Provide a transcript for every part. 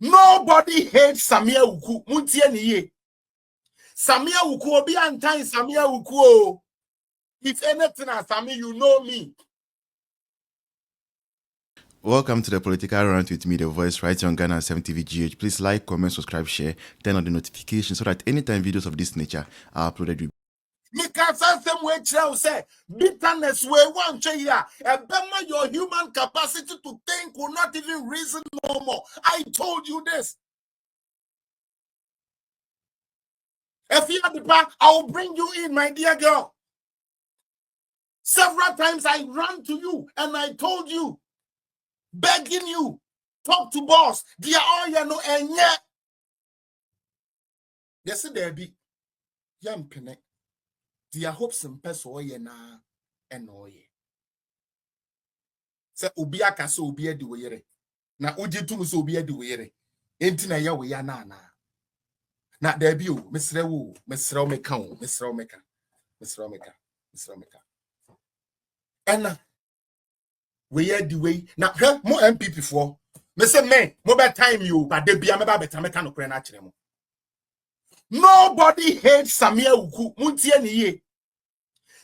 Nobody hates Sammy Awuku. Muntieniye. Sammy Awuku obi antan Sammy Awuku. If anything as Sammy, you know me. Welcome to the Political Rant with me, the voice, right here on Ghana 7 TVGH. Please like, comment, subscribe, share, turn on the notifications so that anytime videos of this nature are uploaded, Me can say way tell say bitterness way one here. Your human capacity to think will not even reason no more. I told you this. If you are the back, I will bring you in, my dear girl. Several times I ran to you and I told you, begging you, talk to boss. Dear all you know and yet. Yes, there be young pene. Dear hopes and peso na and oye. Say Ubiaka so be a duere. Na ujitum so be a duere. Entina ya we ya na. Na there be you, Miss Rewu, Miss Romeka, Miss Romeka, Miss Romeka, Miss Romeka. And we hear the way now more MPP for me say man mobile time you but they be am better make no prayer na nobody hates Sammy Awuku muntie ni ye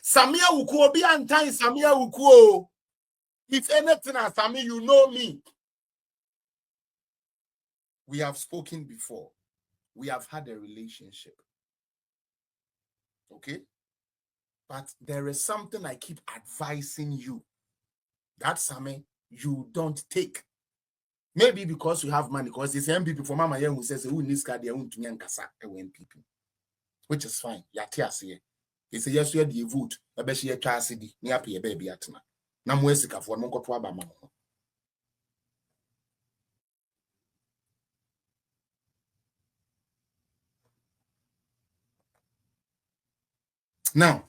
Sammy Awuku obi antan Sammy Awuku if anything as Sammy you know me. We have spoken before, we have had a relationship, okay, but there is something I keep advising you that Sammy you don't take. Maybe because you have money, because it's MPP for Mama who says who needs card they won't kasa MPP, which is fine. Yatias here. It's a yes, you had the vote, a bet she a tracity, near a baby at na. Namwesika for Monko to Abama. Now,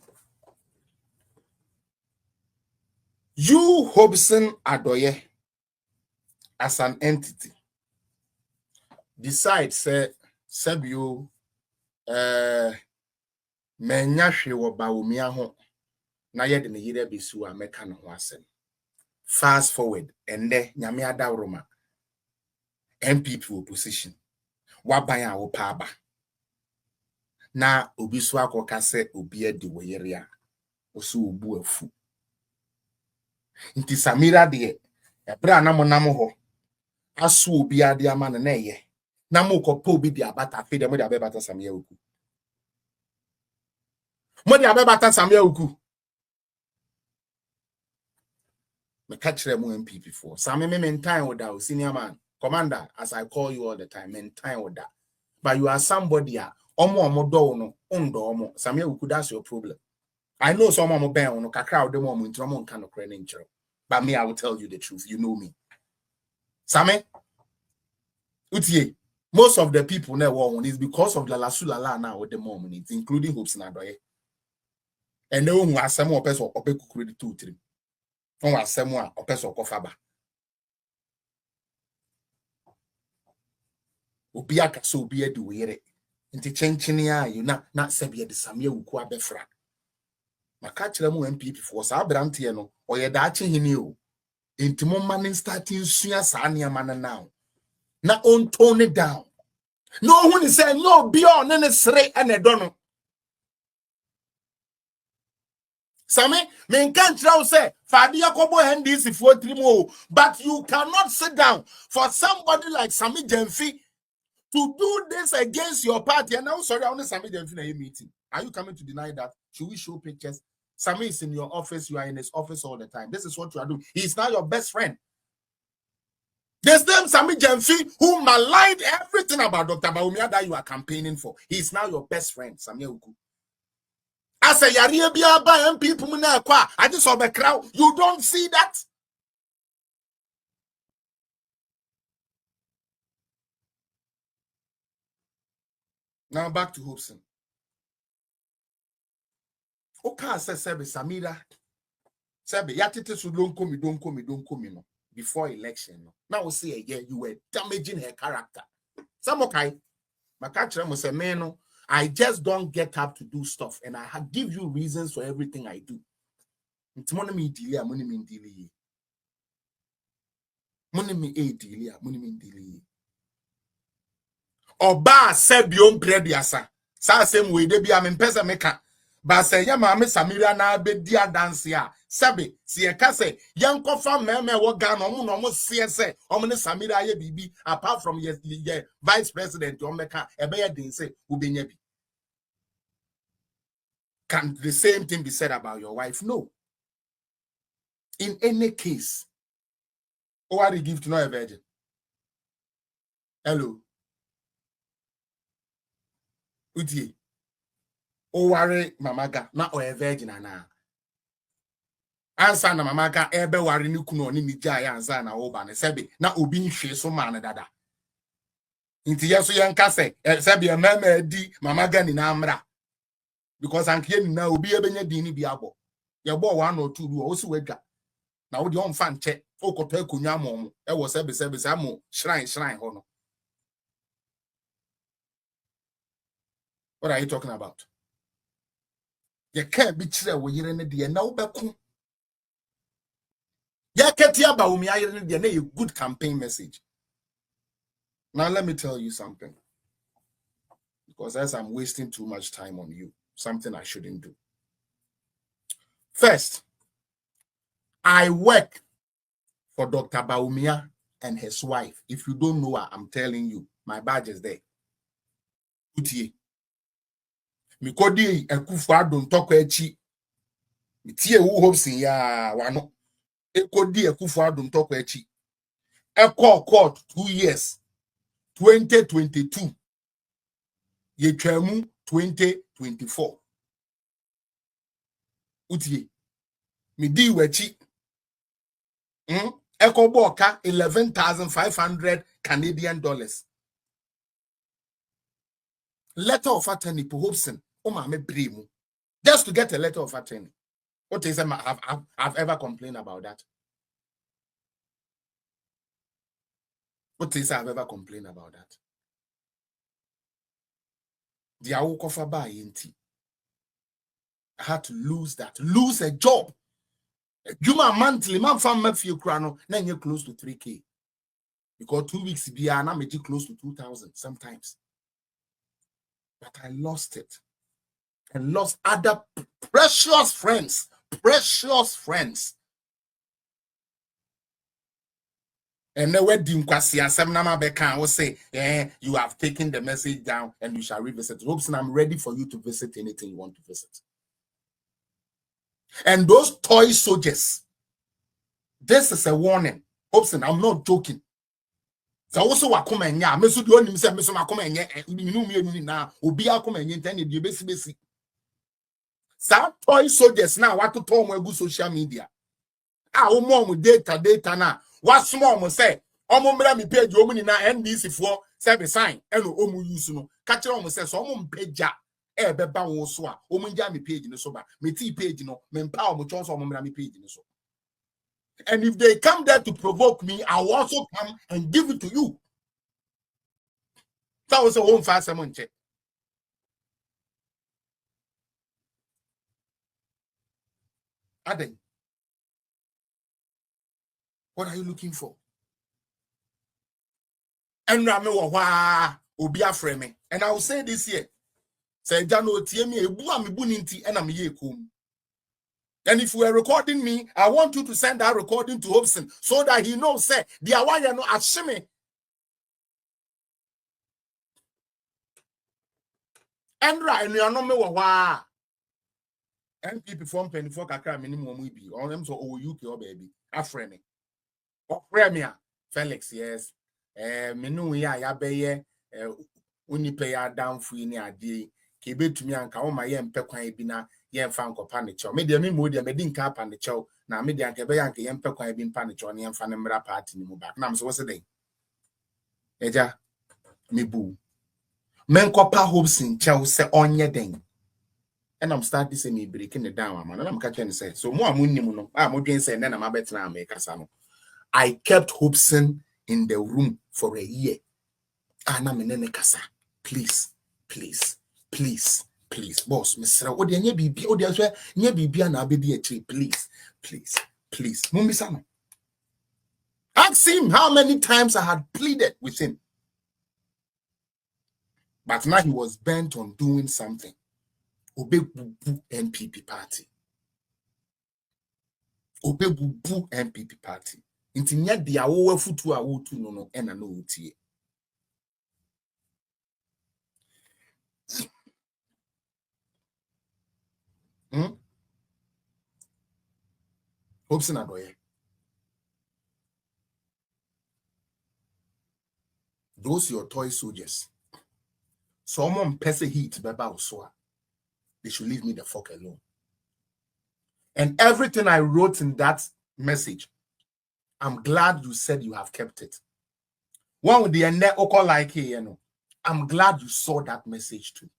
you Hobson Adoye as an entity decide say Sebio Menyashe wo baumia ho na yede ne yire besu a meka no ho asem. Fast forward and there nyame adawroma MPP opposition waban a wo pa aba na obi so akoka se obi adi wo yere a oso obu afu nti Samira de ebra na monam ho aso obi ade ama na eye na mokopa obi di abata fe de mo de abebata Samia Awuku mo de abebata Samia Awuku me catch them MPP for Sammy me time with that senior man commander as I call you all the time in time with that but you are somebody omo do no undo omo Samia Awuku that's your problem. I know some omo ben no kakra of them omo intro omo nka no kre nchero but me I will tell you the truth, you know me Sammy utie most of the people na wo is because of the lasulala now with the moment including Hopes na Adoye and no who asem o person opekukuru the 2-3 on asem a o person okofaba obi aka so obi adi were nti chenchene a you na sebia de Samia Awuku abefra maka kire mu MPP for sa brante no oye da ache hini o nti mo man starting sua sa ne ma now na on tone it down no hu ni say no bi on ne sere ene do no Sammy men can try say Fadia Kobo NDC for 3 more but you cannot sit down for somebody like Sammy Gyamfi to do this against your party. And now, sorry, I want to Sammy Gyamfi in a meeting. Are you coming to deny that? Should we show pictures? Sammy is in your office. You are in his office all the time. This is what you are doing. He's now your best friend. There's them Sammy Gyamfi who maligned everything about Dr. Bawumia that you are campaigning for. He's now your best friend, Sammy Awuku. I say, I just saw the crowd. You don't see that? Now back to Hobson. Okay, says Samira. Sabi yatete so don't come no before election no. Now we say again you were damaging her character. Some okay. Makachira mo say me no, I just don't get up to do stuff and I give you reasons for everything I do. Nti mo na me delay, mo na me delay. Mo na me delay, mo na me delay. Oba sebiom prediasa. Sa same way de bia me pesa meka. Ba se ya ma me Samira na be dia dance ya. Sabe si e ka se yankofa meme wo ga no mo no mo se se o mo ne Samira ye bibi apart from ye vice president o meka e be ye din se wo benya bi. Can the same thing be said about your wife? No. In any case, what do you give to not a virgin? Hello. Utie. O worry mamaga, not a virgin ana. Ansa na mamaga ebe worry ni kuno ni jaya ansa na oba ne sebe na obi nhwe so man dada. Inti yeso yenka se sebe e mama di mamaga ni na amra. Because anke ni na obi ebenya din ni bi abo. Ye bo 1 or 2 o si wadwa. Na wo de on fa nche okoto akonya amom e wo sebe samo shrine ho no. What are you talking about? You can't be chere wo yire ne de na wo beku. Ya keti aba wo mi ayire ne de na a good campaign message. Now let me tell you something. Because as I'm wasting too much time on you, something I shouldn't do. First, I work for Dr. Baumia and his wife. If you don't know her, I'm telling you, my badge is there. Utie. Mikodi ekufu adon toko echi. Mitie wu hopsin ya wano. Ekodi ekufu adon toko echi. Eko court 2 years. 2022. Yechemu 2024. Utie. Midi wechi. Eko boka 11,500 Canadian dollars. Letter of attorney for Hobson. Just to get a letter of attorney. What is I've ever complained about that? What is I've ever complained about that? The Awuku for buy inti. I had to lose that. Lose a job. Juma monthly, man found me few crano, then you're close to 3K. Because 2 weeks be an amateur close to 2,000 sometimes. But I lost it. And lost other precious friends. Precious friends. And the wedding kwasi asemnama beka will say, you have taken the message down and you shall revisit. Hopes, and I'm ready for you to visit anything you want to visit. And those toy soldiers, this is a warning. Hopes, and I'm not joking. So also wakomenya, mesu do nim se mesu makomenya, minu na obi akomenya ntane de besi. Some toy soldiers now what to tell me social media. Data na. What small say? Omo mi page omo ni na NBC for service sign. Eno omo use no. Catch omo say so omo page beba wo so a omo nja mi page no so ba. Me ti page no me mpa omo chon so omo mi page no so. And if they come there to provoke me, I will also come and give it to you. That was a home fast someone check. Aden. What are you looking for? And Rame wa obi afreme. And I will say this here. Say Jano tiemi ebu ami buninti and am ye kum. And if you are recording me, I want you to send that recording to Hobson so that he knows say the awaya no ashime. And right you no me wa NPP form 24 kakra minimum we be on them so Awuku or baby afreme. Premier Felix, yes. Menu ya beye unipe ya down free ni adi. Kebe to me anka o ma ye mpe kwan bi na ye mfa nkopa ne chew. Me de me mo de me din ka pa ne chew na me de anka be yanka ye mpe kwan bi mpa ne chew na ye mfa ne mra party ni mu back. Na me so wose den. Eja me bu. Men kopa Hobson chew se onye den. And I'm starting to say me breaking it down man. And I'm catching say so mo amunnim no. Mo dwen say na ma betra me kasa no. I kept Hobson in the room for a year. Ana menene kasa. Please, please, please, please. Boss, Mr. Odi nye bibi, odi aswe nye bibi na abedi a tree. Please, please, please. Mumisano. Ask him how many times I had pleaded with him. But now he was bent on doing something. Obebubu NPP party. Obebubu NPP party. Inti nya dia wo afutu a wotu no ena no utie. Hopes na doye. Those your toy soldiers. Someone pese heat beba uswa. They should leave me the fuck alone. And everything I wrote in that message, I'm glad you said you have kept it. One with the end oko like here, you know. I'm glad you saw that message too.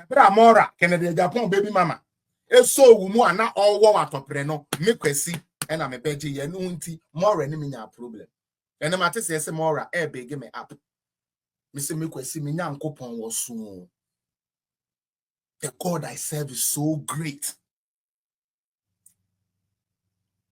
But Amora, Kennedy Japan baby mama. It's so umu ana all war atopreno. Me kwesi and I'm a beji ye no unti more enemy problem. And the matter says Mora big me up. Mr. Me kwesi me nyankopon was soon. The God I serve is so great.